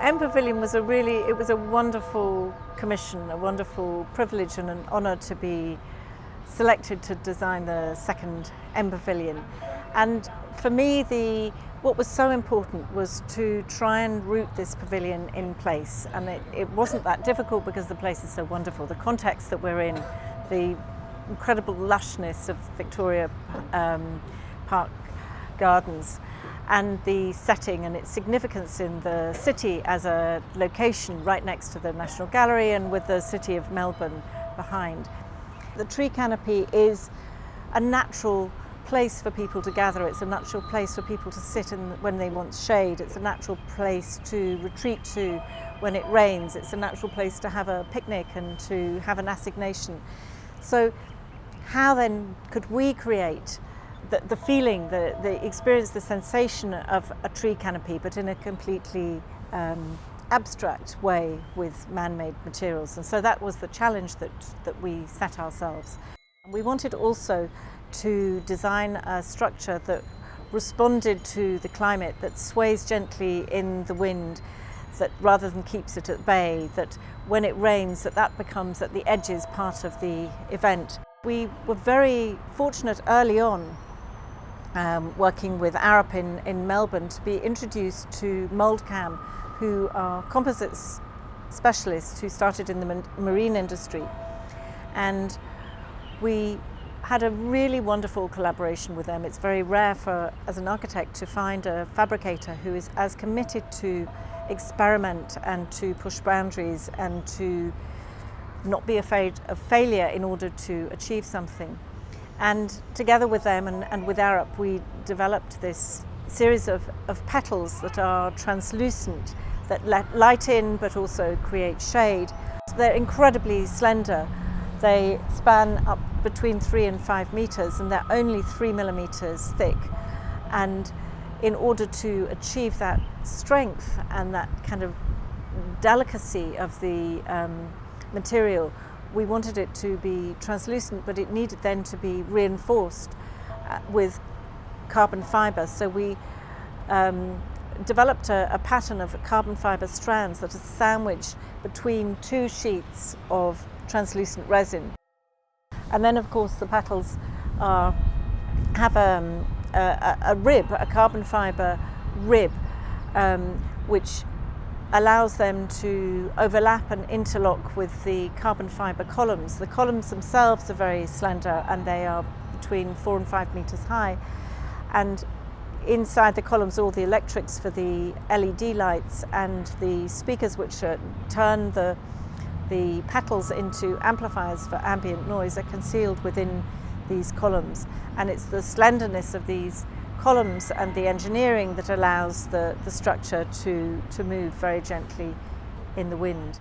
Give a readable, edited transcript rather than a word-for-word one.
MPavilion was a wonderful commission, a wonderful privilege and an honour to be selected to design the second MPavilion. And for me, what was so important was to try and root this pavilion in place. And it wasn't that difficult because the place is so wonderful. The context that we're in, the incredible lushness of Victoria Park Gardens, and the setting and its significance in the city as a location right next to the National Gallery and with the city of Melbourne behind. The tree canopy is a natural place for people to gather. It's a natural place for people to sit in when they want shade. It's a natural place to retreat to when it rains. It's a natural place to have a picnic and to have an assignation. So how then could we create the feeling, the experience, the sensation of a tree canopy, but in a completely abstract way with man-made materials? And so that was the challenge that we set ourselves. We wanted also to design a structure that responded to the climate, that sways gently in the wind, that rather than keeps it at bay, that when it rains, that becomes at the edges part of the event. We were very fortunate early on, working with Arup in Melbourne, to be introduced to Moldcam, who are composites specialists who started in the marine industry. And we had a really wonderful collaboration with them. It's very rare as an architect to find a fabricator who is as committed to experiment and to push boundaries and to not be afraid of failure in order to achieve something. And together with them and with Arup, we developed this series of petals that are translucent, that let light in but also create shade. They're incredibly slender. They span up between 3 and 5 meters, and they're only 3 millimeters thick. And in order to achieve that strength and that kind of delicacy of the material, we wanted it to be translucent, but it needed then to be reinforced with carbon fibre. So we developed a pattern of carbon fibre strands that are sandwiched between 2 sheets of translucent resin. And then, of course, the petals have a rib, a carbon fibre rib, which allows them to overlap and interlock with the carbon fibre columns. The columns themselves are very slender, and they are between 4 and 5 meters high. And inside the columns are all the electrics for the LED lights, and the speakers which turn the petals into amplifiers for ambient noise are concealed within these columns. And it's the slenderness of these columns and the engineering that allows the structure to move very gently in the wind.